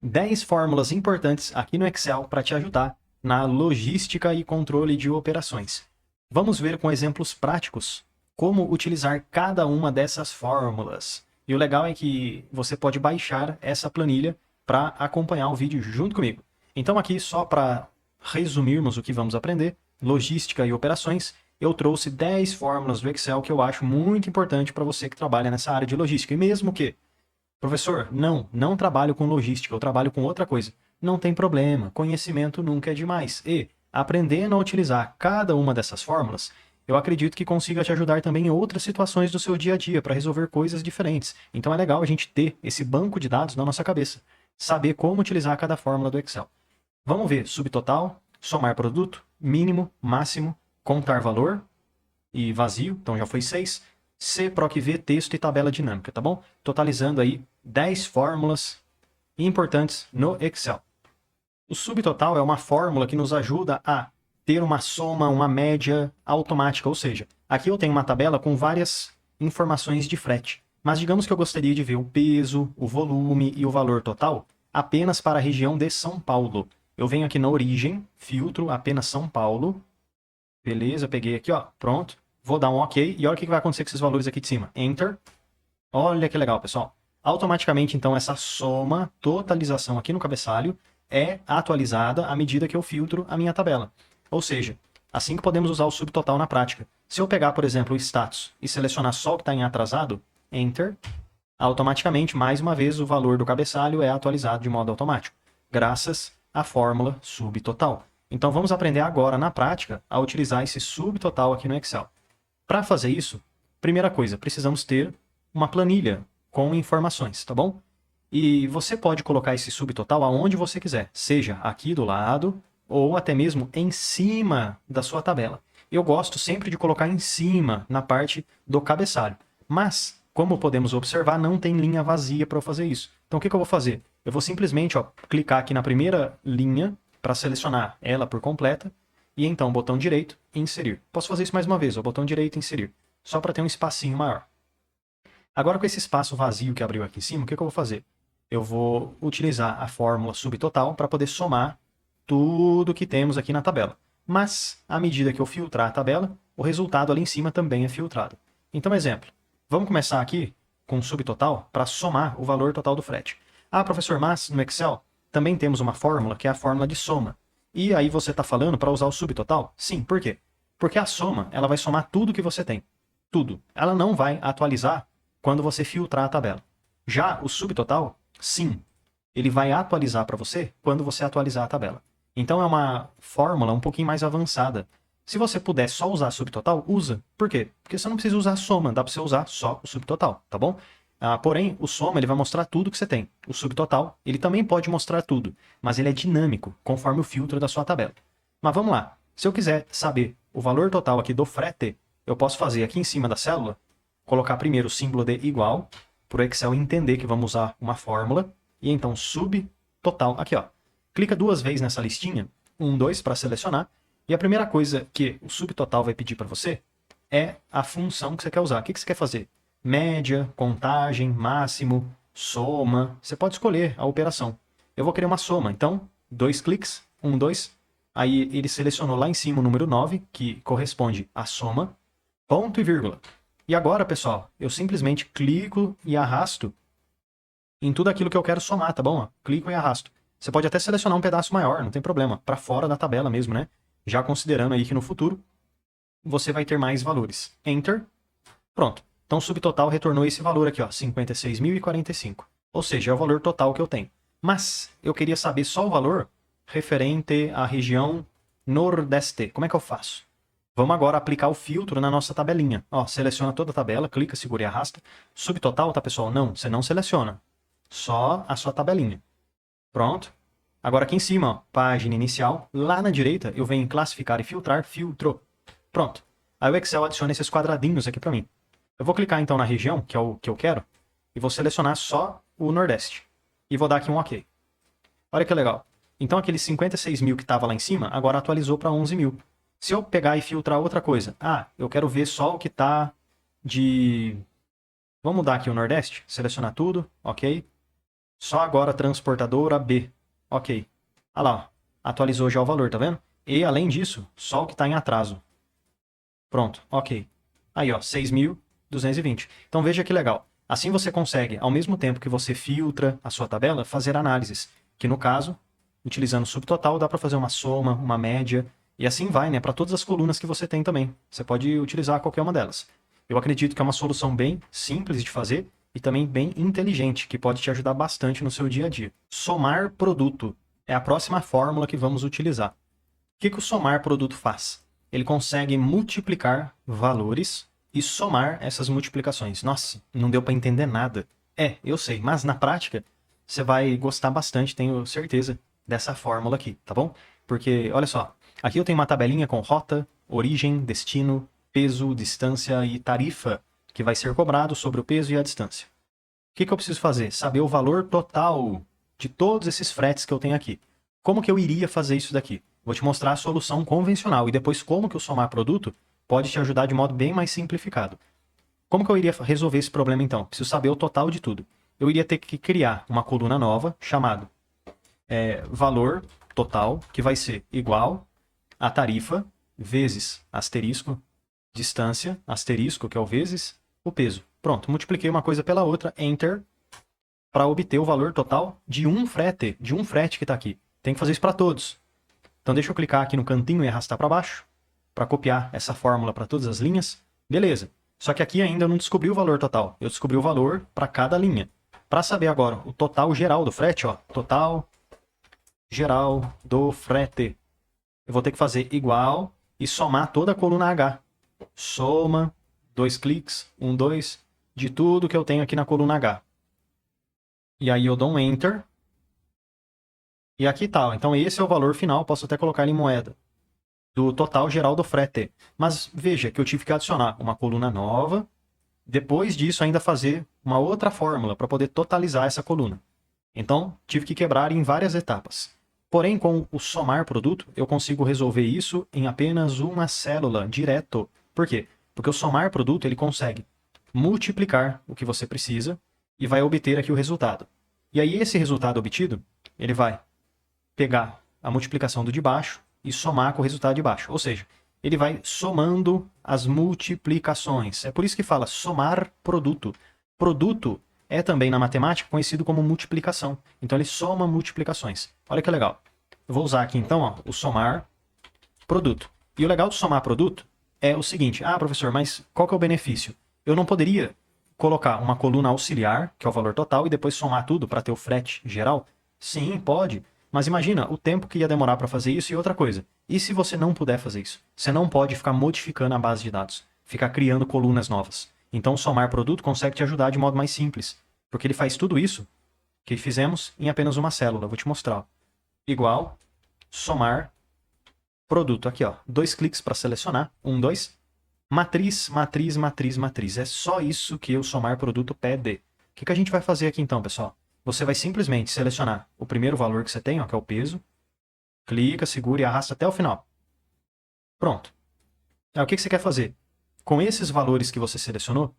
10 fórmulas importantes aqui no Excel para te ajudar na logística e controle de operações. Vamos ver com exemplos práticos como utilizar cada uma dessas fórmulas. E o legal é que você pode baixar essa planilha para acompanhar o vídeo junto comigo. Então aqui, só para resumirmos o que vamos aprender, logística e operações, eu trouxe 10 fórmulas do Excel que eu acho muito importante para você que trabalha nessa área de logística. E mesmo que professor, não trabalho com logística, eu trabalho com outra coisa. Não tem problema, conhecimento nunca é demais. E, aprendendo a utilizar cada uma dessas fórmulas, eu acredito que consiga te ajudar também em outras situações do seu dia a dia, para resolver coisas diferentes. Então é legal a gente ter esse banco de dados na nossa cabeça, saber como utilizar cada fórmula do Excel. Vamos ver subtotal, somar produto, mínimo, máximo, contar valor e vazio, então já foi 6. C, Proc V, texto e tabela dinâmica, tá bom? Totalizando aí 10 fórmulas importantes no Excel. O subtotal é uma fórmula que nos ajuda a ter uma soma, uma média automática, ou seja, aqui eu tenho uma tabela com várias informações de frete, mas digamos que eu gostaria de ver o peso, o volume e o valor total apenas para a região de São Paulo. Eu venho aqui na origem, filtro apenas São Paulo, beleza, peguei aqui, ó, pronto. Vou dar um OK e olha o que vai acontecer com esses valores aqui de cima. Enter. Olha que legal, pessoal. Automaticamente, então, essa soma, totalização aqui no cabeçalho é atualizada à medida que eu filtro a minha tabela. Ou seja, assim que podemos usar o subtotal na prática. Se eu pegar, por exemplo, o status e selecionar só o que está em atrasado, Enter, automaticamente, mais uma vez, o valor do cabeçalho é atualizado de modo automático, graças à fórmula subtotal. Então, vamos aprender agora, na prática, a utilizar esse subtotal aqui no Excel. Para fazer isso, primeira coisa, precisamos ter uma planilha com informações, tá bom? E você pode colocar esse subtotal aonde você quiser, seja aqui do lado ou até mesmo em cima da sua tabela. Eu gosto sempre de colocar em cima, na parte do cabeçalho. Mas, como podemos observar, não tem linha vazia para eu fazer isso. Então o que eu vou fazer? Eu vou simplesmente clicar aqui na primeira linha para selecionar ela por completa. E então, botão direito, inserir. Posso fazer isso mais uma vez, botão direito, inserir. Só para ter um espacinho maior. Agora, com esse espaço vazio que abriu aqui em cima, o que eu vou fazer? Eu vou utilizar a fórmula subtotal para poder somar tudo que temos aqui na tabela. Mas, à medida que eu filtrar a tabela, o resultado ali em cima também é filtrado. Então, exemplo. Vamos começar aqui com o subtotal para somar o valor total do frete. Ah, professor, mas no Excel também temos uma fórmula que é a fórmula de soma. E aí você está falando para usar o subtotal? Sim, por quê? Porque a soma ela vai somar tudo que você tem. Tudo. Ela não vai atualizar quando você filtrar a tabela. Já o subtotal, sim, ele vai atualizar para você quando você atualizar a tabela. Então é uma fórmula um pouquinho mais avançada. Se você puder só usar subtotal, usa. Por quê? Porque você não precisa usar a soma, dá para você usar só o subtotal, tá bom? Porém, o soma ele vai mostrar tudo que você tem. O subtotal, ele também pode mostrar tudo, mas ele é dinâmico, conforme o filtro da sua tabela. Mas vamos lá. Se eu quiser saber o valor total aqui do frete, eu posso fazer aqui em cima da célula, colocar primeiro o símbolo de igual, para o Excel entender que vamos usar uma fórmula, e então subtotal, aqui ó. Clica 2 vezes nessa listinha, 1, 2, para selecionar, e a primeira coisa que o subtotal vai pedir para você é a função que você quer usar. O que você quer fazer? Média, contagem, máximo, soma. Você pode escolher a operação. Eu vou querer uma soma, então, 2 cliques, 1, 2. Aí ele selecionou lá em cima o número 9, que corresponde à soma, ponto e vírgula. E agora, pessoal, eu simplesmente clico e arrasto em tudo aquilo que eu quero somar, tá bom? Clico e arrasto. Você pode até selecionar um pedaço maior, não tem problema, para fora da tabela mesmo, né? Já considerando aí que no futuro você vai ter mais valores. Enter. Pronto. Então, o subtotal retornou esse valor aqui, ó, 56.045. Ou seja, é o valor total que eu tenho. Mas eu queria saber só o valor referente à região Nordeste. Como é que eu faço? Vamos agora aplicar o filtro na nossa tabelinha. Ó, seleciona toda a tabela, clica, segura e arrasta. Subtotal, tá, pessoal? Não, você não seleciona. Só a sua tabelinha. Pronto. Agora aqui em cima, ó, página inicial. Lá na direita, eu venho em classificar e filtrar, filtro. Pronto. Aí o Excel adiciona esses quadradinhos aqui para mim. Eu vou clicar então na região, que é o que eu quero, e vou selecionar só o Nordeste. E vou dar aqui um OK. Olha que legal. Então aqueles 56 mil que estava lá em cima, agora atualizou para 11 mil. Se eu pegar e filtrar outra coisa, eu quero ver só o que está de... Vamos mudar aqui o Nordeste, selecionar tudo, OK. Só agora transportadora B. Ok. Olha lá, ó. Atualizou já o valor, tá vendo? E além disso, só o que está em atraso. Pronto, ok. Aí, ó, 6.220. Então veja que legal. Assim você consegue, ao mesmo tempo que você filtra a sua tabela, fazer análises. Que no caso, utilizando o subtotal, dá para fazer uma soma, uma média, e assim vai, né? Para todas as colunas que você tem também. Você pode utilizar qualquer uma delas. Eu acredito que é uma solução bem simples de fazer e também bem inteligente, que pode te ajudar bastante no seu dia a dia. Somar produto é a próxima fórmula que vamos utilizar. O que o somar produto faz? Ele consegue multiplicar valores e somar essas multiplicações. Nossa, não deu para entender nada. Eu sei, mas na prática você vai gostar bastante, tenho certeza, dessa fórmula aqui, tá bom? Porque, olha só, aqui eu tenho uma tabelinha com rota, origem, destino, peso, distância e tarifa, que vai ser cobrado sobre o peso e a distância. O que eu preciso fazer? Saber o valor total de todos esses fretes que eu tenho aqui. Como que eu iria fazer isso daqui? Vou te mostrar a solução convencional e depois como que o somar produto pode te ajudar de modo bem mais simplificado. Como que eu iria resolver esse problema então? Preciso saber o total de tudo. Eu iria ter que criar uma coluna nova chamada valor total, que vai ser igual a tarifa vezes asterisco, distância, asterisco, que é o vezes, o peso. Pronto, multipliquei uma coisa pela outra, Enter, para obter o valor total de um frete que está aqui. Tem que fazer isso para todos. Então deixa eu clicar aqui no cantinho e arrastar para baixo, para copiar essa fórmula para todas as linhas. Beleza. Só que aqui ainda eu não descobri o valor total. Eu descobri o valor para cada linha. Para saber agora o total geral do frete, ó, total geral do frete, eu vou ter que fazer igual e somar toda a coluna H. Soma, 2 cliques, 1, 2, de tudo que eu tenho aqui na coluna H. E aí eu dou um Enter. E aqui tá. Então esse é o valor final, posso até colocar ele em moeda, do total geral do frete. Mas veja que eu tive que adicionar uma coluna nova, depois disso ainda fazer uma outra fórmula para poder totalizar essa coluna. Então tive que quebrar em várias etapas. Porém, com o somar produto, eu consigo resolver isso em apenas uma célula, direto. Por quê? Porque o somar produto ele consegue multiplicar o que você precisa e vai obter aqui o resultado. E aí esse resultado obtido, ele vai pegar a multiplicação do de baixo e somar com o resultado de baixo. Ou seja, ele vai somando as multiplicações. É por isso que fala somar produto. Produto é também na matemática conhecido como multiplicação. Então ele soma multiplicações. Olha que legal. Eu vou usar aqui então ó, o somar produto. E o legal do somar produto é o seguinte. Ah, professor, mas qual que é o benefício? Eu não poderia colocar uma coluna auxiliar, que é o valor total, e depois somar tudo para ter o frete geral? Sim, pode. Mas imagina o tempo que ia demorar para fazer isso e outra coisa. E se você não puder fazer isso? Você não pode ficar modificando a base de dados, ficar criando colunas novas. Então, o somar produto consegue te ajudar de modo mais simples, porque ele faz tudo isso que fizemos em apenas uma célula. Vou te mostrar. Ó. Igual, somar produto. Aqui, ó, 2 cliques para selecionar. 1, 2. Matriz, matriz, matriz, matriz. É só isso que o somar produto pede. O que a gente vai fazer aqui então, pessoal? Você vai simplesmente selecionar o primeiro valor que você tem, ó, que é o peso. Clica, segura e arrasta até o final. Pronto. Aí, o que você quer fazer? Com esses valores que você selecionou,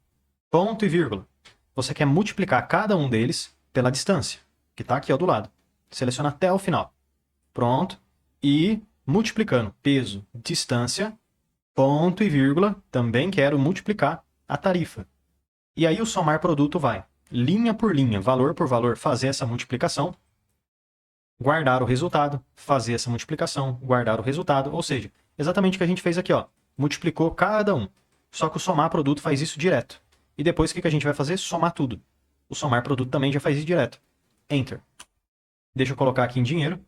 ponto e vírgula, você quer multiplicar cada um deles pela distância, que está aqui ó, do lado. Seleciona até o final. Pronto. E multiplicando peso, distância, ponto e vírgula, também quero multiplicar a tarifa. E aí o somar produto vai, linha por linha, valor por valor, fazer essa multiplicação, guardar o resultado, fazer essa multiplicação, guardar o resultado, ou seja, exatamente o que a gente fez aqui, ó, multiplicou cada um. Só que o somar produto faz isso direto. E depois o que a gente vai fazer? Somar tudo. O somar produto também já faz isso direto. Enter. Deixa eu colocar aqui em dinheiro.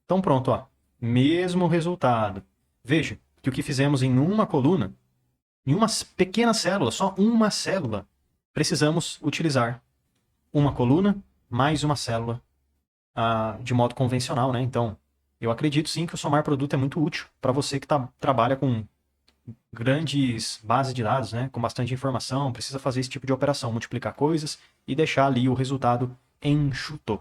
Então pronto, ó, mesmo resultado. Veja que o que fizemos em uma coluna, em uma pequena célula, só uma célula, precisamos utilizar uma coluna mais uma célula de modo convencional, né? Então, eu acredito sim que o somar produto é muito útil para você que trabalha com grandes bases de dados, né? Com bastante informação, precisa fazer esse tipo de operação, multiplicar coisas e deixar ali o resultado enxuto.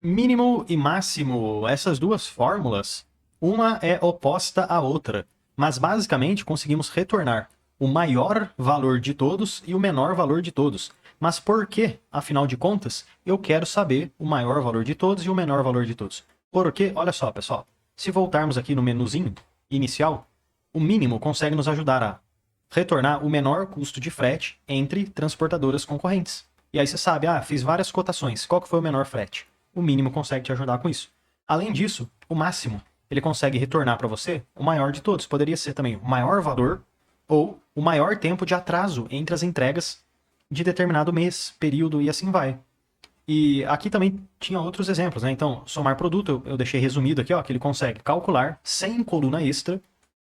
Mínimo e máximo, essas duas fórmulas, uma é oposta à outra, mas basicamente conseguimos retornar o maior valor de todos e o menor valor de todos. Mas por que, afinal de contas, eu quero saber o maior valor de todos e o menor valor de todos? Porque, olha só, pessoal, se voltarmos aqui no menuzinho inicial, o mínimo consegue nos ajudar a retornar o menor custo de frete entre transportadoras concorrentes. E aí você sabe, fiz várias cotações, qual que foi o menor frete? O mínimo consegue te ajudar com isso. Além disso, o máximo, ele consegue retornar para você o maior de todos. Poderia ser também o maior valor ou o maior tempo de atraso entre as entregas de determinado mês, período e assim vai. E aqui também tinha outros exemplos, né? Então, somar produto, eu deixei resumido aqui, ó, que ele consegue calcular, sem coluna extra,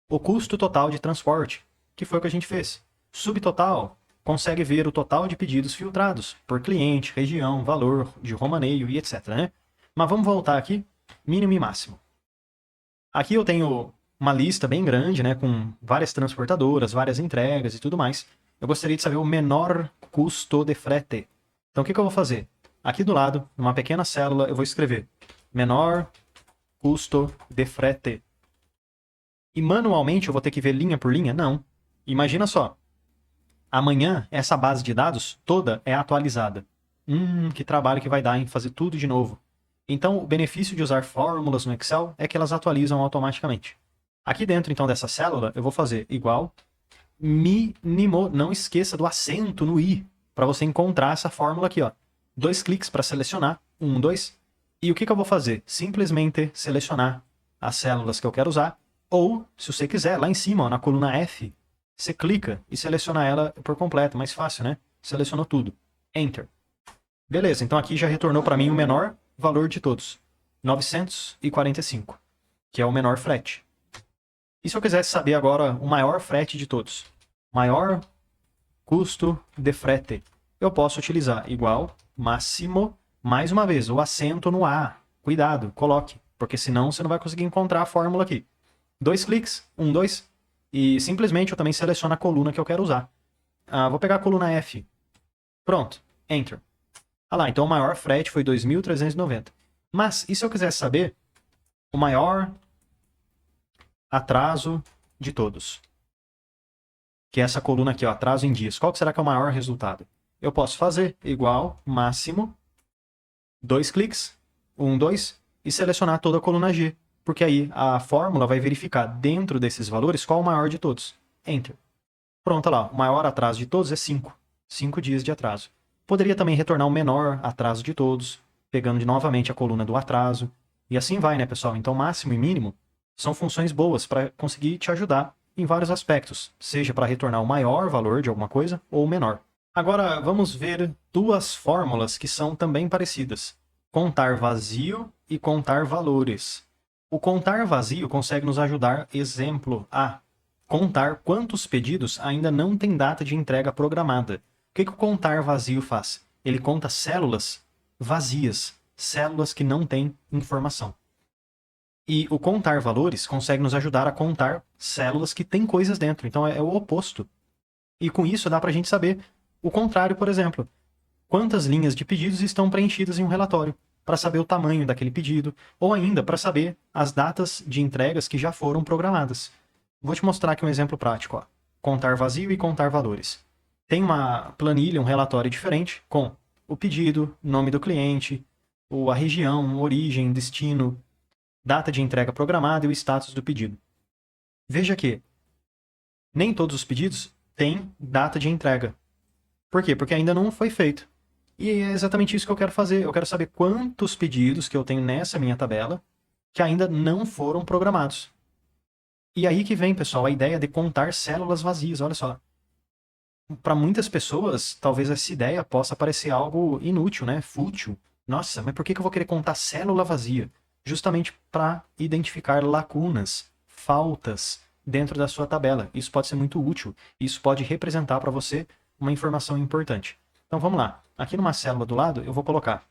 o custo total de transporte, que foi o que a gente fez. Subtotal, consegue ver o total de pedidos filtrados, por cliente, região, valor, de romaneio e etc, né? Mas vamos voltar aqui, mínimo e máximo. Aqui eu tenho uma lista bem grande, né, com várias transportadoras, várias entregas e tudo mais. Eu gostaria de saber o menor custo de frete. Então o que eu vou fazer? Aqui do lado, numa pequena célula, eu vou escrever menor custo de frete. E manualmente eu vou ter que ver linha por linha? Não. Imagina só. Amanhã essa base de dados toda é atualizada. Que trabalho que vai dar em fazer tudo de novo. Então o benefício de usar fórmulas no Excel é que elas atualizam automaticamente. Aqui dentro então dessa célula eu vou fazer igual mínimo, não esqueça do acento no i, para você encontrar essa fórmula aqui, ó. 2 cliques para selecionar, 1, 2. E o que eu vou fazer? Simplesmente selecionar as células que eu quero usar, ou, se você quiser, lá em cima, ó, na coluna F, você clica e seleciona ela por completo, mais fácil, né? Selecionou tudo. Enter. Beleza, então aqui já retornou para mim o menor valor de todos, 945, que é o menor frete. E se eu quisesse saber agora o maior frete de todos? Maior custo de frete. Eu posso utilizar igual, máximo, mais uma vez, o acento no A. Cuidado, coloque, porque senão você não vai conseguir encontrar a fórmula aqui. 2 cliques, 1, 2, e simplesmente eu também seleciono a coluna que eu quero usar. Vou pegar a coluna F. Pronto, Enter. Lá, então o maior frete foi 2.390. Mas, e se eu quisesse saber o maior atraso de todos? Que é essa coluna aqui, ó, atraso em dias. Qual que será que é o maior resultado? Eu posso fazer igual, máximo, 2 cliques, 1, 2, e selecionar toda a coluna G. Porque aí a fórmula vai verificar dentro desses valores qual o maior de todos. Enter. Pronto, lá, o maior atraso de todos é 5. 5 dias de atraso. Poderia também retornar o menor atraso de todos, pegando novamente a coluna do atraso. E assim vai, né, pessoal? Então, máximo e mínimo são funções boas para conseguir te ajudar em vários aspectos, seja para retornar o maior valor de alguma coisa ou o menor. Agora, vamos ver duas fórmulas que são também parecidas. Contar vazio e contar valores. O contar vazio consegue nos ajudar, exemplo, a contar quantos pedidos ainda não têm data de entrega programada. O que o contar vazio faz? Ele conta células vazias, células que não têm informação. E o contar valores consegue nos ajudar a contar células que têm coisas dentro. Então é o oposto. E com isso dá para a gente saber o contrário, por exemplo. Quantas linhas de pedidos estão preenchidas em um relatório? Para saber o tamanho daquele pedido. Ou ainda para saber as datas de entregas que já foram programadas. Vou te mostrar aqui um exemplo prático. Ó. Contar vazio e contar valores. Tem uma planilha, um relatório diferente com o pedido, nome do cliente, a região, origem, destino, data de entrega programada e o status do pedido. Veja que nem todos os pedidos têm data de entrega. Por quê? Porque ainda não foi feito. E é exatamente isso que eu quero fazer. Eu quero saber quantos pedidos que eu tenho nessa minha tabela que ainda não foram programados. E aí que vem, pessoal, a ideia de contar células vazias. Olha só. Para muitas pessoas, talvez essa ideia possa parecer algo inútil, né? Fútil. Nossa, mas por que eu vou querer contar célula vazia? Justamente para identificar lacunas, faltas dentro da sua tabela. Isso pode ser muito útil. Isso pode representar para você uma informação importante. Então vamos lá. Aqui numa célula do lado, eu vou colocar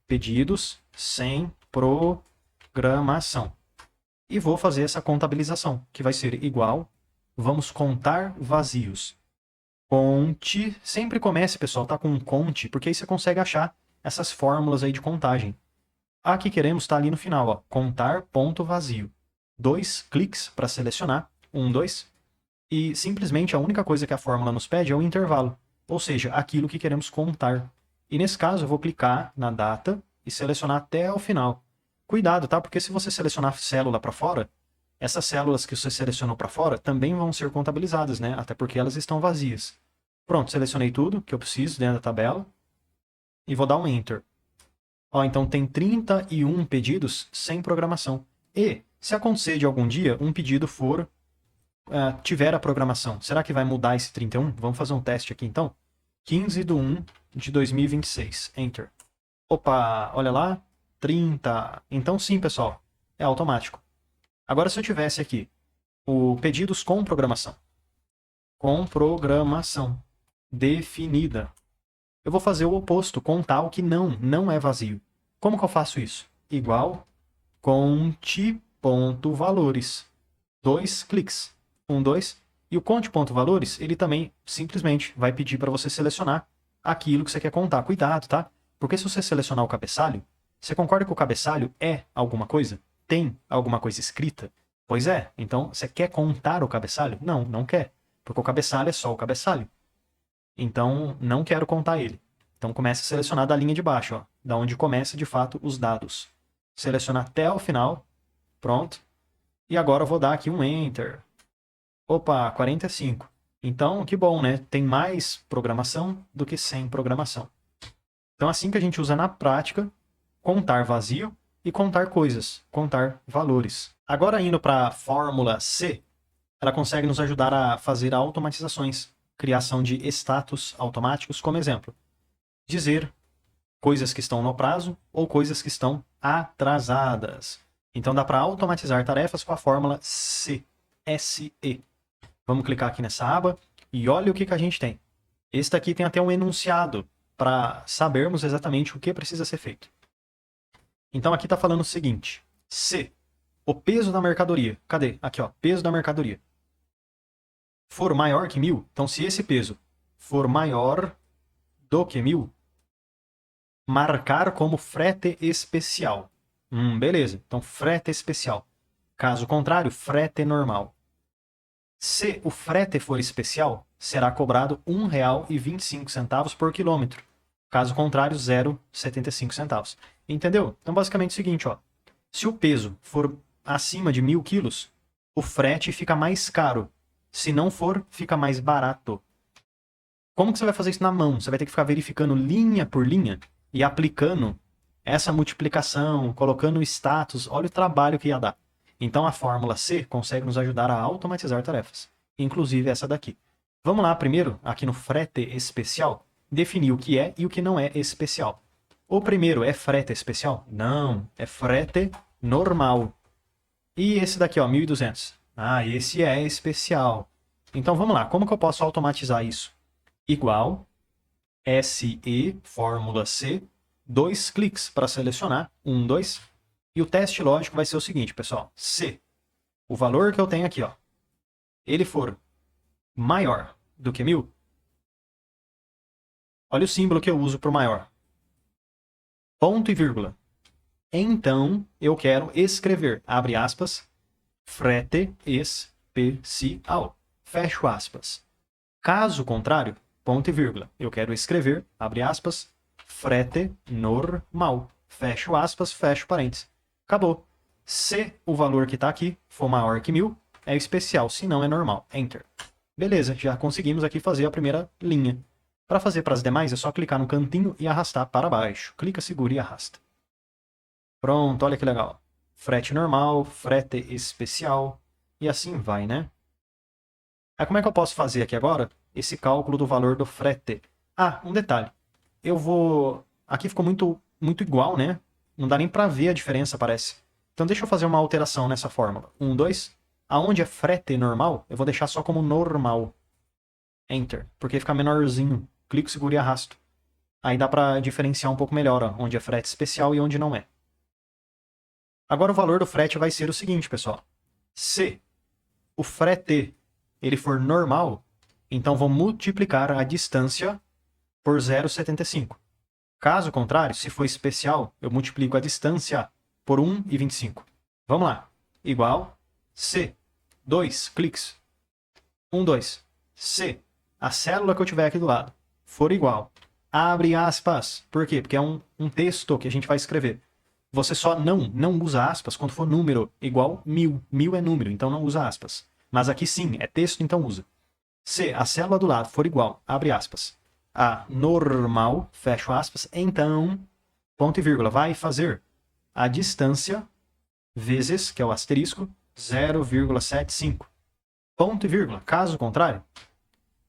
pedidos sem programação. E vou fazer essa contabilização, que vai ser igual, vamos contar vazios. Conte, sempre comece, pessoal, tá com um conte, porque aí você consegue achar essas fórmulas aí de contagem. A que queremos está ali no final, ó, contar ponto vazio. 2 cliques para selecionar, 1, 2, e simplesmente a única coisa que a fórmula nos pede é o intervalo. ou seja, aquilo que queremos contar. E nesse caso eu vou clicar na data e selecionar até o final. Cuidado, tá? Porque se você selecionar célula para fora, essas células que você selecionou para fora também vão ser contabilizadas, né? Até porque elas estão vazias. Pronto, selecionei tudo que eu preciso dentro da tabela e vou dar um Enter. Ó, então tem 31 pedidos sem programação. E se acontecer de algum dia um pedido tiver a programação, será que vai mudar esse 31? Vamos fazer um teste aqui então. 15/1/2026. Enter. Opa, olha lá. 30. Então sim, pessoal. É automático. Agora se eu tivesse aqui o pedidos com programação. Com programação definida. Eu vou fazer o oposto, contar o que não é vazio. Como que eu faço isso? Igual conte.valores. 2 cliques. 1, 2. E o conte.valores, ele também simplesmente vai pedir para você selecionar aquilo que você quer contar. Cuidado, tá? Porque se você selecionar o cabeçalho, você concorda que o cabeçalho é alguma coisa? Tem alguma coisa escrita? Pois é. Então, você quer contar o cabeçalho? Não, não quer. Porque o cabeçalho é só o cabeçalho. Então, não quero contar ele. Então, começa a selecionar da linha de baixo, ó, da onde começa, de fato, os dados. Seleciona até o final. Pronto. E agora eu vou dar aqui um Enter. Opa, 45. Então, que bom, né? Tem mais programação do que sem programação. Então, assim que a gente usa na prática, contar vazio e contar coisas, contar valores. Agora, indo para a fórmula C, ela consegue nos ajudar a fazer automatizações. Criação de status automáticos, como exemplo. Dizer coisas que estão no prazo ou coisas que estão atrasadas. Então dá para automatizar tarefas com a fórmula C, SE. Vamos clicar aqui nessa aba e olha o que a gente tem. Esse daqui tem até um enunciado para sabermos exatamente o que precisa ser feito. Então aqui está falando o seguinte. Se o peso da mercadoria, cadê? Aqui, ó, peso da mercadoria, for maior que 1.000, então se esse peso for maior do que 1.000, marcar como frete especial. Beleza, então frete especial. Caso contrário, frete normal. Se o frete for especial, será cobrado R$ 1,25 por quilômetro. Caso contrário, 0,75 centavos. Entendeu? Então, basicamente é o seguinte, ó. Se o peso for acima de 1.000 quilos, o frete fica mais caro. Se não for, fica mais barato. Como que você vai fazer isso na mão? Você vai ter que ficar verificando linha por linha e aplicando essa multiplicação, colocando o status. Olha o trabalho que ia dar. Então a fórmula C consegue nos ajudar a automatizar tarefas, inclusive essa daqui. Vamos lá primeiro, aqui no frete especial, definir o que é e o que não é especial. O primeiro é frete especial? Não, é frete normal. E esse daqui, ó, 1.200. Ah, esse é especial. Então vamos lá, como que eu posso automatizar isso? Igual SE, fórmula C, 2 cliques para selecionar, 1, 2. E o teste lógico vai ser o seguinte, pessoal. Se o valor que eu tenho aqui, ó, ele for maior do que 1.000, olha o símbolo que eu uso para o maior. Ponto e vírgula. Então, eu quero escrever, abre aspas, frete especial, fecho aspas. Caso contrário, ponto e vírgula, eu quero escrever, abre aspas, frete normal, fecho aspas, fecho parênteses. Acabou. Se o valor que está aqui for maior que 1.000, é especial, se não é normal. Enter. Beleza, já conseguimos aqui fazer a primeira linha. Para fazer para as demais, é só clicar no cantinho e arrastar para baixo. Clica, segura e arrasta. Pronto, olha que legal. Frete normal, frete especial e assim vai, né? Aí como é que eu posso fazer aqui agora esse cálculo do valor do frete? Ah, um detalhe. Aqui ficou muito igual, né? Não dá nem para ver a diferença, parece. Então deixa eu fazer uma alteração nessa fórmula. 1, 2. Aonde é frete normal, eu vou deixar só como normal. Enter, porque fica menorzinho. Clico, seguro e arrasto. Aí dá para diferenciar um pouco melhor, ó, onde é frete especial e onde não é. Agora o valor do frete vai ser o seguinte, pessoal. Se o frete ele for normal, então vou multiplicar a distância por 0,75. Caso contrário, se for especial, eu multiplico a distância por 1,25. Vamos lá. Igual C. 2 cliques. 1, 2. C. A célula que eu tiver aqui do lado for igual, abre aspas. Por quê? Porque é um texto que a gente vai escrever. Você só não usa aspas quando for número igual 1000. 1000 é número, então não usa aspas. Mas aqui sim, é texto, então usa. Se a célula do lado for igual, abre aspas, a normal, fecha aspas, então, ponto e vírgula, vai fazer a distância vezes, que é o asterisco, 0,75. Ponto e vírgula. Caso contrário,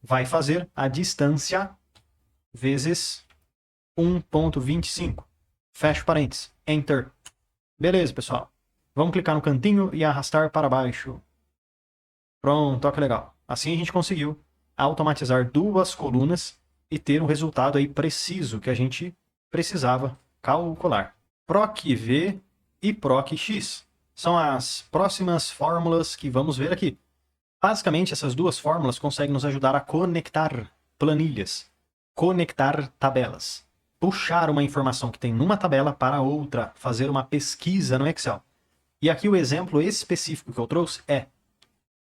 vai fazer a distância vezes 1,25. Fecha parênteses. Enter. Beleza, pessoal. Vamos clicar no cantinho e arrastar para baixo. Pronto, olha que legal. Assim a gente conseguiu automatizar duas colunas e ter um resultado aí preciso que a gente precisava calcular. PROC-V e PROC-X são as próximas fórmulas que vamos ver aqui. Basicamente, essas duas fórmulas conseguem nos ajudar a conectar planilhas, conectar tabelas, puxar uma informação que tem numa tabela para outra, fazer uma pesquisa no Excel. E aqui o exemplo específico que eu trouxe é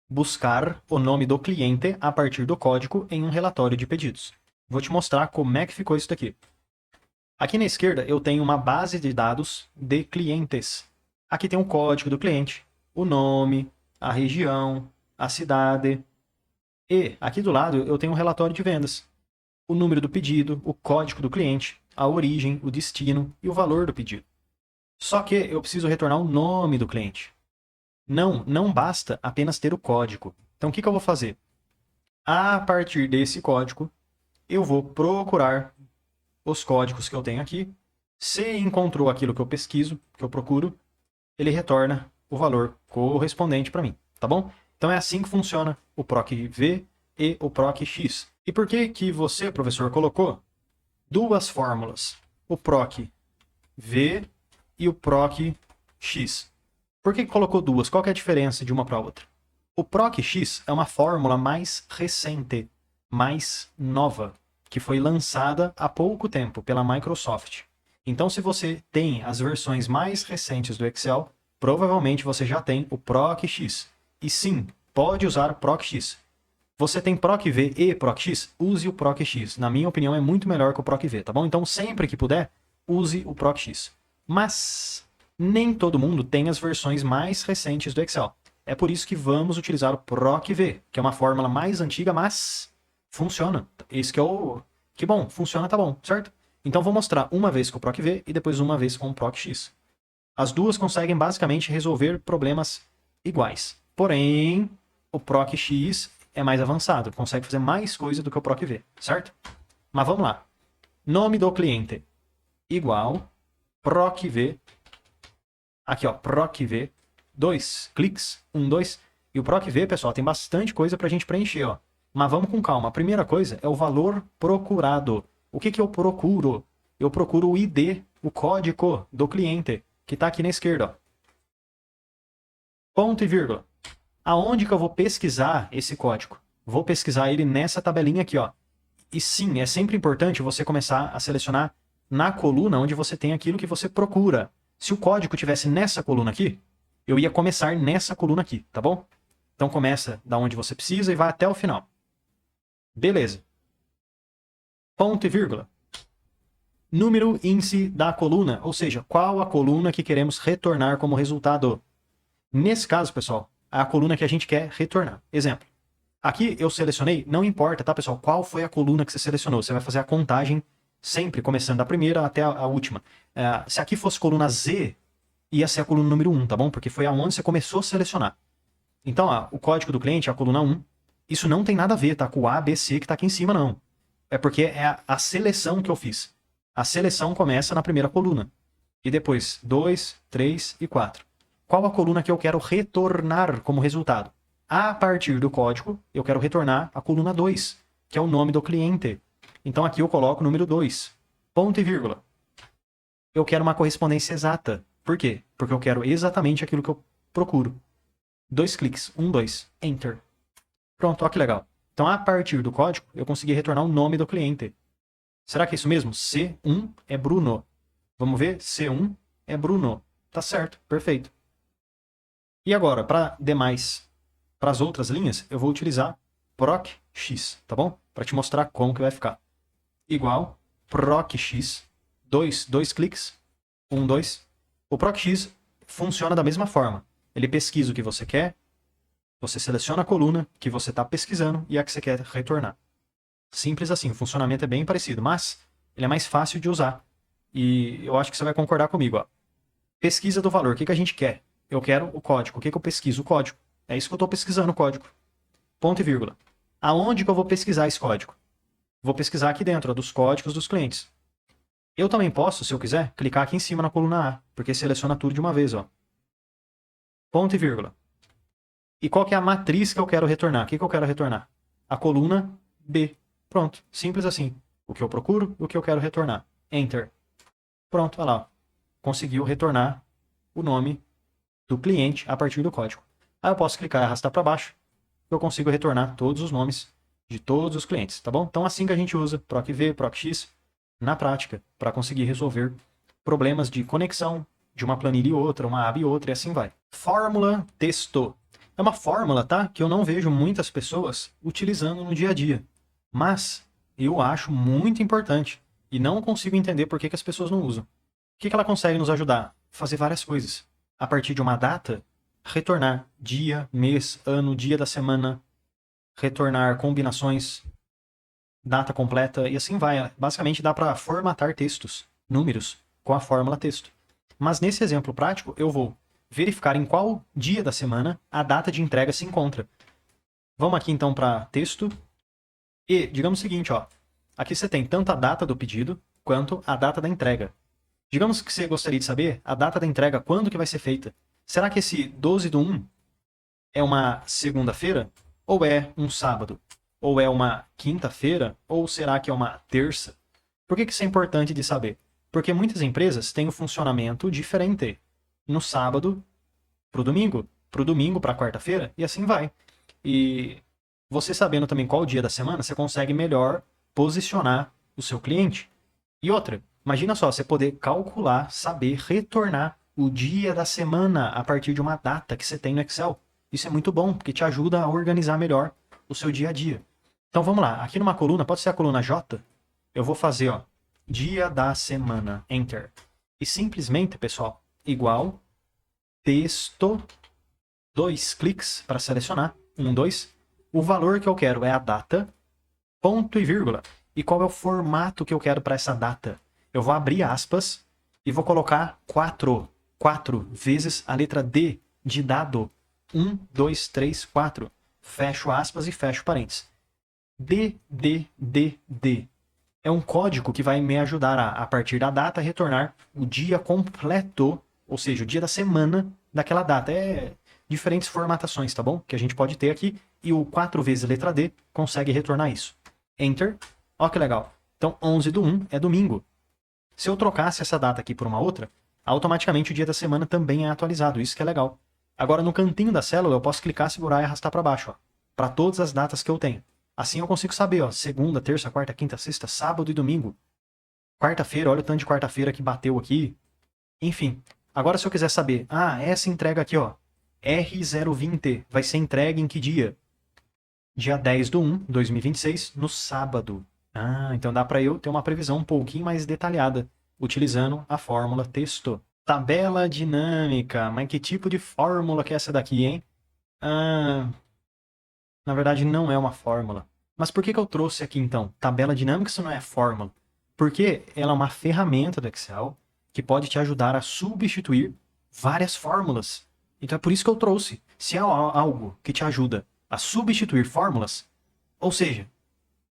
buscar o nome do cliente a partir do código em um relatório de pedidos. Vou te mostrar como é que ficou isso daqui. Aqui na esquerda eu tenho uma base de dados de clientes. Aqui tem o código do cliente, o nome, a região, a cidade. E aqui do lado eu tenho um relatório de vendas. O número do pedido, o código do cliente, a origem, o destino e o valor do pedido. Só que eu preciso retornar o nome do cliente. Não basta apenas ter o código. Então o que eu vou fazer? A partir desse código, eu vou procurar os códigos que eu tenho aqui. Se encontrou aquilo que eu pesquiso, que eu procuro, ele retorna o valor correspondente para mim, tá bom? Então é assim que funciona o PROC-V e o PROC-X. E por que que você, professor, colocou duas fórmulas, o PROC-V e o PROC-X? Por que colocou duas? Qual que é a diferença de uma para a outra? O PROC-X é uma fórmula mais recente, mais nova, que foi lançada há pouco tempo pela Microsoft. Então, se você tem as versões mais recentes do Excel, provavelmente você já tem o PROC-X. E sim, pode usar o PROC-X. Você tem PROC-V e PROC-X? Use o PROC-X. Na minha opinião, é muito melhor que o PROC-V, tá bom? Então, sempre que puder, use o PROC-X. Mas nem todo mundo tem as versões mais recentes do Excel. É por isso que vamos utilizar o PROC-V, que é uma fórmula mais antiga, mas funciona. Isso que é o... Que bom, funciona, tá bom, certo? Então vou mostrar uma vez com o PROC-V e depois uma vez com o PROC-X. As duas conseguem basicamente resolver problemas iguais. Porém, o PROC-X é mais avançado, consegue fazer mais coisa do que o PROC-V, certo? Mas vamos lá. Nome do cliente igual PROC-V. Aqui, ó, PROC-V. 2 cliques, 1, 2. E o PROC-V, pessoal, tem bastante coisa pra gente preencher, ó. Mas vamos com calma. A primeira coisa é o valor procurado. O que que eu procuro? Eu procuro o ID, o código do cliente, que está aqui na esquerda, ó. Ponto e vírgula. Aonde que eu vou pesquisar esse código? Vou pesquisar ele nessa tabelinha aqui, ó. E sim, é sempre importante você começar a selecionar na coluna onde você tem aquilo que você procura. Se o código tivesse nessa coluna aqui, eu ia começar nessa coluna aqui, tá bom? Então começa da onde você precisa e vai até o final. Beleza. Ponto e vírgula. Número índice da coluna, ou seja, qual a coluna que queremos retornar como resultado. Nesse caso, pessoal, a coluna que a gente quer retornar. Exemplo. Aqui eu selecionei, não importa, tá, pessoal? Qual foi a coluna que você selecionou? Você vai fazer a contagem sempre, começando da primeira até a última. Se aqui fosse coluna Z, ia ser a coluna número 1, tá bom? Porque foi aonde você começou a selecionar. Então, ó, o código do cliente é a coluna 1. Isso não tem nada a ver, tá? Com o A, B, C que tá aqui em cima, não. É porque é a seleção que eu fiz. A seleção começa na primeira coluna. E depois 2, 3 e 4. Qual a coluna que eu quero retornar como resultado? A partir do código, eu quero retornar a coluna 2, que é o nome do cliente. Então aqui eu coloco o número 2. Ponto e vírgula. Eu quero uma correspondência exata. Por quê? Porque eu quero exatamente aquilo que eu procuro. 2 cliques. 1, 2. Enter. Pronto, olha que legal. Então, a partir do código, eu consegui retornar o nome do cliente. Será que é isso mesmo? C1 é Bruno. Vamos ver? C1 é Bruno. Tá certo, perfeito. E agora, para as outras linhas, eu vou utilizar PROC-X, tá bom? Para te mostrar como que vai ficar. igual procx, dois cliques, 1, 2. O procx funciona da mesma forma. Ele pesquisa o que você quer, você seleciona a coluna que você está pesquisando e a que você quer retornar. Simples assim, o funcionamento é bem parecido, mas ele é mais fácil de usar. E eu acho que você vai concordar comigo. Ó. Pesquisa do valor, o que a gente quer? Eu quero o código. O que eu pesquiso? O código. É isso que eu estou pesquisando, o código. Ponto e vírgula. Aonde que eu vou pesquisar esse código? Vou pesquisar aqui dentro, ó, dos códigos dos clientes. Eu também posso, se eu quiser, clicar aqui em cima na coluna A, porque seleciona tudo de uma vez. Ó. Ponto e vírgula. E qual que é a matriz que eu quero retornar? O que eu quero retornar? A coluna B. Pronto, simples assim. O que eu procuro, o que eu quero retornar. Enter. Pronto, olha lá. Conseguiu retornar o nome do cliente a partir do código. Aí eu posso clicar e arrastar para baixo. Eu consigo retornar todos os nomes de todos os clientes, tá bom? Então assim que a gente usa procv, procx na prática para conseguir resolver problemas de conexão de uma planilha e outra, uma aba e outra e assim vai. Fórmula texto. É uma fórmula, tá? Que eu não vejo muitas pessoas utilizando no dia a dia. Mas eu acho muito importante e não consigo entender por que as pessoas não usam. O que ela consegue nos ajudar? Fazer várias coisas. A partir de uma data, retornar dia, mês, ano, dia da semana, retornar combinações, data completa e assim vai. Basicamente dá para formatar textos, números, com a fórmula texto. Mas nesse exemplo prático, eu vou verificar em qual dia da semana a data de entrega se encontra. Vamos aqui então para texto e digamos o seguinte, ó. Aqui você tem tanto a data do pedido quanto a data da entrega. Digamos que você gostaria de saber a data da entrega, quando que vai ser feita. Será que esse 12/1 é uma segunda-feira? Ou é um sábado? Ou é uma quinta-feira? Ou será que é uma terça? Por que isso é importante de saber? Porque muitas empresas têm um funcionamento diferente. No sábado para o domingo para a quarta-feira, e assim vai. E você sabendo também qual dia da semana, você consegue melhor posicionar o seu cliente. E outra, imagina só, você poder calcular, saber retornar o dia da semana a partir de uma data que você tem no Excel. Isso é muito bom, porque te ajuda a organizar melhor o seu dia a dia. Então vamos lá, aqui numa coluna, pode ser a coluna J, eu vou fazer, ó, dia da semana, Enter. E simplesmente, pessoal, igual texto, 2 cliques para selecionar, 1, 2. O valor que eu quero é a data, ponto e vírgula. E qual é o formato que eu quero para essa data? Eu vou abrir aspas e vou colocar 4 vezes a letra D de dado. 1, 2, 3, 4. Fecho aspas e fecho parênteses. D. É um código que vai me ajudar a partir da data, retornar o dia completo, ou seja, o dia da semana daquela data. É diferentes formatações, tá bom? Que a gente pode ter aqui. E o 4 vezes letra D consegue retornar isso. Enter. Ó que legal. Então, 11/1 é domingo. Se eu trocasse essa data aqui por uma outra, automaticamente o dia da semana também é atualizado. Isso que é legal. Agora, no cantinho da célula, eu posso clicar, segurar e arrastar para baixo, para todas as datas que eu tenho. Assim eu consigo saber, ó, segunda, terça, quarta, quinta, sexta, sábado e domingo. Quarta-feira, olha o tanto de quarta-feira que bateu aqui. Enfim, agora se eu quiser saber, essa entrega aqui, ó, R020, vai ser entregue em que dia? Dia 10/1/2026, no sábado. Então dá para eu ter uma previsão um pouquinho mais detalhada, utilizando a fórmula texto. Tabela dinâmica. Mas que tipo de fórmula que é essa daqui, hein? Na verdade, não é uma fórmula. Mas por que eu trouxe aqui, então? Tabela dinâmica, isso não é fórmula. Porque ela é uma ferramenta do Excel que pode te ajudar a substituir várias fórmulas. Então é por isso que eu trouxe. Se há algo que te ajuda a substituir fórmulas, ou seja,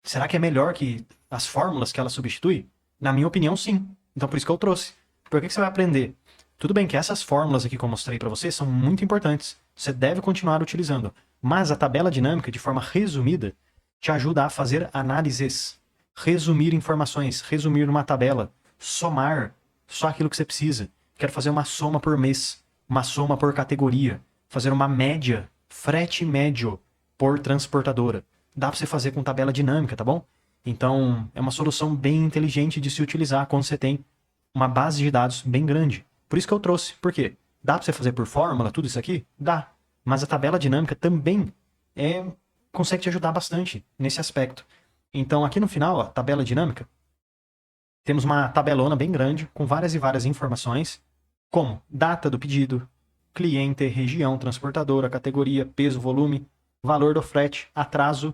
será que é melhor que as fórmulas que ela substitui? Na minha opinião, sim. Então por isso que eu trouxe. Por que você vai aprender? Tudo bem que essas fórmulas aqui que eu mostrei para você são muito importantes. Você deve continuar utilizando. Mas a tabela dinâmica, de forma resumida, te ajuda a fazer análises, resumir informações, resumir numa tabela, somar só aquilo que você precisa. Quero fazer uma soma por mês, uma soma por categoria, fazer uma média, frete médio por transportadora. Dá para você fazer com tabela dinâmica, tá bom? Então, é uma solução bem inteligente de se utilizar quando você tem uma base de dados bem grande. Por isso que eu trouxe. Por quê? Dá para você fazer por fórmula, tudo isso aqui? Dá. Mas a tabela dinâmica também consegue te ajudar bastante nesse aspecto. Então, aqui no final, ó, tabela dinâmica, Temos uma tabelona bem grande, com várias e várias informações, como data do pedido, cliente, região, transportadora, categoria, peso, volume, valor do frete, atraso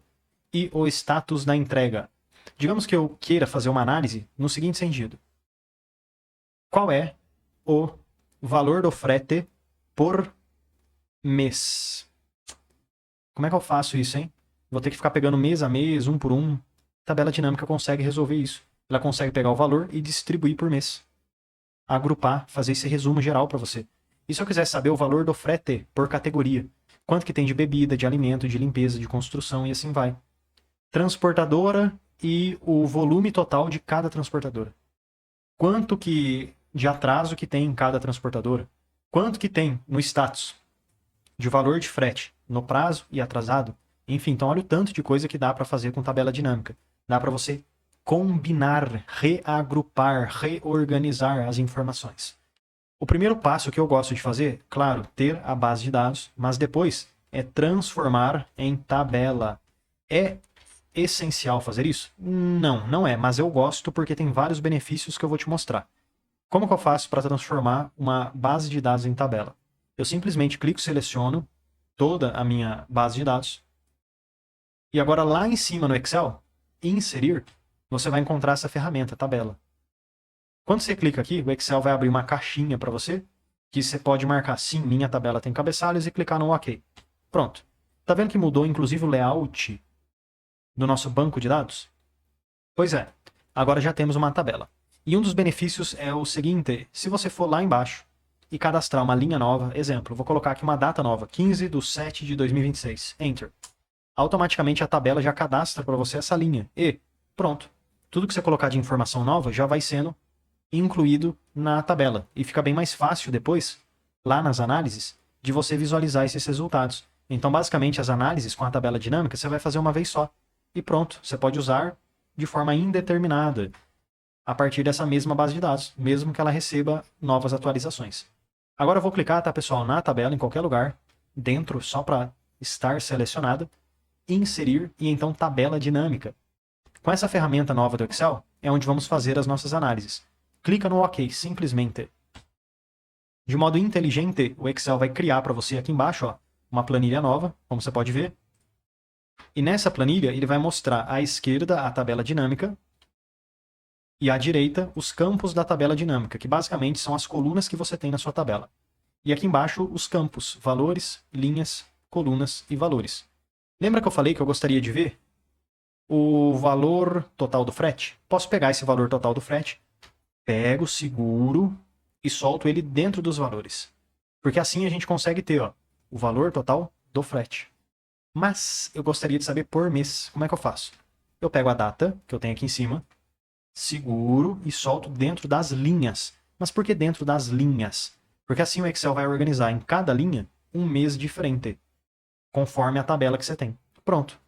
e o status da entrega. Digamos que eu queira fazer uma análise no seguinte sentido. Qual é o valor do frete por mês? Como é que eu faço isso, hein? Vou ter que ficar pegando mês a mês, um por um. A tabela dinâmica consegue resolver isso. Ela consegue pegar o valor e distribuir por mês. Agrupar, fazer esse resumo geral para você. E se eu quiser saber o valor do frete por categoria? Quanto que tem de bebida, de alimento, de limpeza, de construção e assim vai. Transportadora e o volume total de cada transportadora. Quanto que de atraso que tem em cada transportadora? Quanto que tem no status de valor de frete, no prazo e atrasado? Enfim, então olha o tanto de coisa que dá para fazer com tabela dinâmica. Dá para você combinar, reagrupar, reorganizar as informações. O primeiro passo que eu gosto de fazer, claro, ter a base de dados, mas depois é transformar em tabela. É essencial fazer isso? Não, não é, mas eu gosto porque tem vários benefícios que eu vou te mostrar. Como que eu faço para transformar uma base de dados em tabela? Eu simplesmente clico, seleciono toda a minha base de dados. E agora lá em cima no Excel, inserir, você vai encontrar essa ferramenta, tabela. Quando você clica aqui, o Excel vai abrir uma caixinha para você, que você pode marcar sim, minha tabela tem cabeçalhos e clicar no OK. Pronto. Tá vendo que mudou inclusive o layout do nosso banco de dados? Pois é, agora já temos uma tabela. E um dos benefícios é o seguinte, se você for lá embaixo e cadastrar uma linha nova, exemplo, vou colocar aqui uma data nova, 15/7/2026, Enter. Automaticamente a tabela já cadastra para você essa linha. E pronto, tudo que você colocar de informação nova já vai sendo incluído na tabela. E fica bem mais fácil depois, lá nas análises, de você visualizar esses resultados. Então, basicamente, as análises com a tabela dinâmica você vai fazer uma vez só. E pronto, você pode usar de forma indeterminada a partir dessa mesma base de dados, mesmo que ela receba novas atualizações. Agora eu vou clicar, tá, pessoal, na tabela, em qualquer lugar, dentro, só para estar selecionada, inserir e então tabela dinâmica. Com essa ferramenta nova do Excel, é onde vamos fazer as nossas análises. Clica no OK, simplesmente. De modo inteligente, o Excel vai criar para você aqui embaixo ó, uma planilha nova, como você pode ver. E nessa planilha ele vai mostrar à esquerda a tabela dinâmica e à direita os campos da tabela dinâmica, que basicamente são as colunas que você tem na sua tabela. E aqui embaixo os campos, valores, linhas, colunas e valores. Lembra que eu falei que eu gostaria de ver o valor total do frete? Posso pegar esse valor total do frete, pego, seguro e solto ele dentro dos valores. Porque assim a gente consegue ter ó, o valor total do frete. Mas eu gostaria de saber por mês. Como é que eu faço? Eu pego a data, que eu tenho aqui em cima, seguro e solto dentro das linhas. Mas por que dentro das linhas? Porque assim o Excel vai organizar em cada linha um mês diferente, conforme a tabela que você tem. Pronto.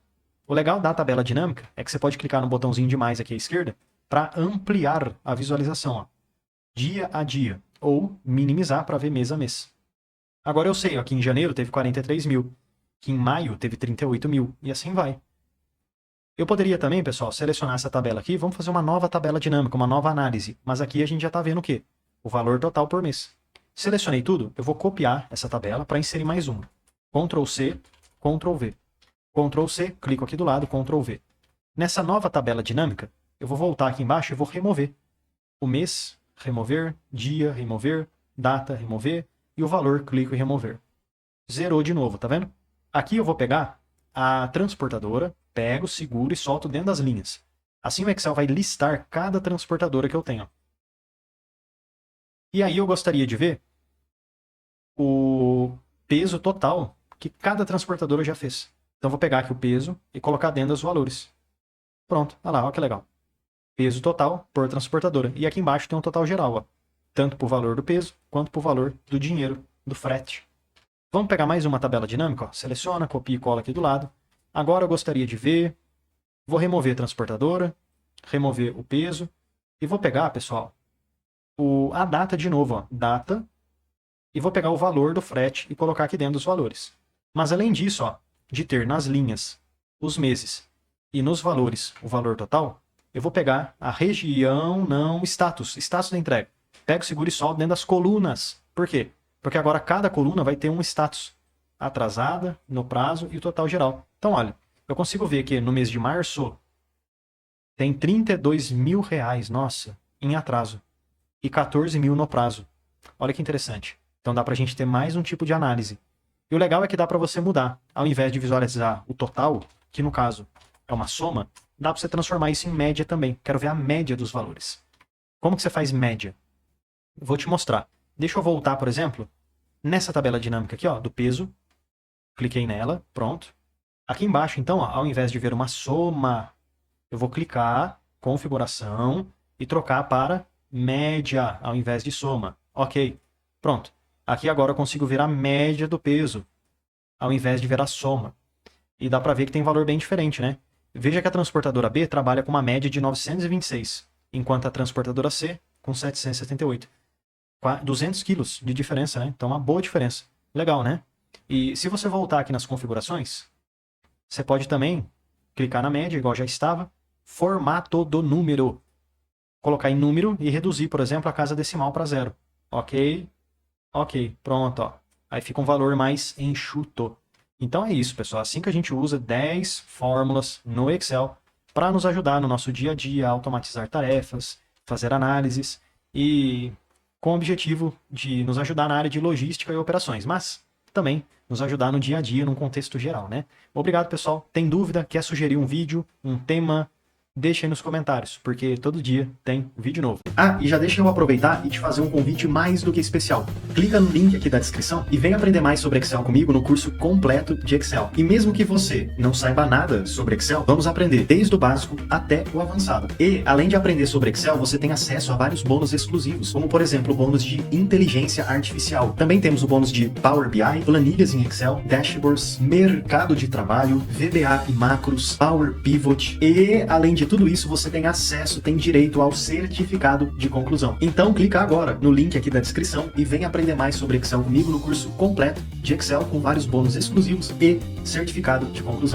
O legal da tabela dinâmica é que você pode clicar no botãozinho de mais aqui à esquerda para ampliar a visualização, ó, dia a dia, ou minimizar para ver mês a mês. Agora eu sei, ó, que em janeiro teve 43 mil, que em maio teve 38 mil, e assim vai. Eu poderia também, pessoal, selecionar essa tabela aqui, vamos fazer uma nova tabela dinâmica, uma nova análise, mas aqui a gente já está vendo o quê? O valor total por mês. Selecionei tudo, eu vou copiar essa tabela para inserir mais uma. Ctrl C, Ctrl V. Ctrl C, clico aqui do lado, Ctrl V. Nessa nova tabela dinâmica, eu vou voltar aqui embaixo e vou remover o mês, remover, dia, remover, data, remover, e o valor, clico em remover. Zerou de novo, tá vendo? Aqui eu vou pegar a transportadora, pego, seguro e solto dentro das linhas. Assim o Excel vai listar cada transportadora que eu tenho. E aí eu gostaria de ver o peso total que cada transportadora já fez. Então vou pegar aqui o peso e colocar dentro dos valores. Pronto, olha lá, olha que legal. Peso total por transportadora. E aqui embaixo tem um total geral, ó. Tanto por valor do peso, quanto por valor do dinheiro, do frete. Vamos pegar mais uma tabela dinâmica, ó. Seleciona, copia e cola aqui do lado. Agora eu gostaria de ver, vou remover a transportadora, remover o peso, e vou pegar, pessoal, a data de novo, ó. Data, e vou pegar o valor do frete e colocar aqui dentro dos valores. Mas além disso, ó, de ter nas linhas os meses e nos valores o valor total, eu vou pegar a região, não, status da entrega. Pego, seguro e solto dentro das colunas. Por quê? Porque agora cada coluna vai ter um status. Atrasada, no prazo e o total geral. Então, olha, eu consigo ver que no mês de março tem R$32.000, nossa, em atraso. E 14 mil no prazo. Olha que interessante. Então dá pra gente ter mais um tipo de análise. E o legal é que dá pra você mudar. Ao invés de visualizar o total, que no caso é uma soma, dá pra você transformar isso em média também. Quero ver a média dos valores. Como que você faz média? Vou te mostrar. Deixa eu voltar, por exemplo, nessa tabela dinâmica aqui, ó, do peso. Cliquei nela, pronto. Aqui embaixo, então, ó, ao invés de ver uma soma, eu vou clicar, configuração, e trocar para média, ao invés de soma. Ok, pronto. Aqui agora eu consigo ver a média do peso, ao invés de ver a soma. E dá para ver que tem valor bem diferente, né? Veja que a transportadora B trabalha com uma média de 926, enquanto a transportadora C com 778. 200 quilos de diferença, né? Então, uma boa diferença. Legal, né? E se você voltar aqui nas configurações, você pode também clicar na média, igual já estava, formato do número. Colocar em número e reduzir, por exemplo, a casa decimal para 0. Ok? Ok, pronto. Ó. Aí fica um valor mais enxuto. Então é isso, pessoal. Assim que a gente usa 10 fórmulas no Excel para nos ajudar no nosso dia a dia, automatizar tarefas, fazer análises e com o objetivo de nos ajudar na área de logística e operações, mas também nos ajudar no dia a dia, num contexto geral, né? Obrigado, pessoal. Tem dúvida? Quer sugerir um vídeo, um tema? Deixa aí nos comentários, porque todo dia tem vídeo novo. Ah, e já deixa eu aproveitar e te fazer um convite mais do que especial. Clica no link aqui da descrição e vem aprender mais sobre Excel comigo no curso completo de Excel. E mesmo que você não saiba nada sobre Excel, vamos aprender desde o básico até o avançado. E, além de aprender sobre Excel, você tem acesso a vários bônus exclusivos, como por exemplo o bônus de inteligência artificial. Também temos o bônus de Power BI, planilhas em Excel, dashboards, mercado de trabalho, VBA e macros, Power Pivot e, além de tudo isso, você tem acesso, tem direito ao certificado de conclusão. Então clica agora no link aqui da descrição e vem aprender mais sobre Excel comigo no curso completo de Excel com vários bônus exclusivos e certificado de conclusão.